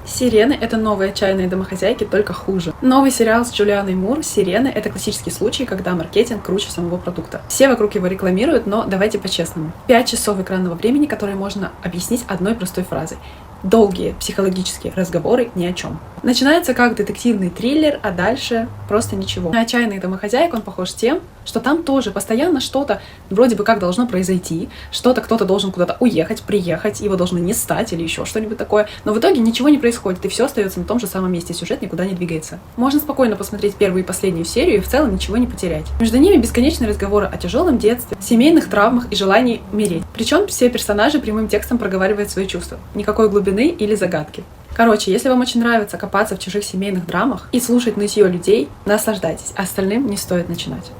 «Сирены» — это новые отчаянные домохозяйки, только хуже. Новый сериал с Джулианой Мур «Сирены» — это классический случай, когда маркетинг круче самого продукта. Все вокруг его рекламируют, но давайте по-честному. 5 часов экранного времени, которые можно объяснить одной простой фразой. Долгие психологические разговоры ни о чем. Начинается как детективный триллер, а дальше просто ничего. На «Отчаянных домохозяек» он похож тем, что там тоже постоянно что-то вроде бы как должно произойти, что-то кто-то должен куда-то уехать, приехать, его должны не стать или еще что-нибудь такое, но в итоге ничего не происходит, и все остается на том же самом месте, сюжет никуда не двигается. Можно спокойно посмотреть первую и последнюю серию и в целом ничего не потерять. Между ними бесконечные разговоры о тяжелом детстве, семейных травмах и желании умереть. Причем все персонажи прямым текстом проговаривают свои чувства. Никакой глубины или загадки. Короче, если вам очень нравится копаться в чужих семейных драмах и слушать нытье людей, наслаждайтесь, остальным не стоит начинать.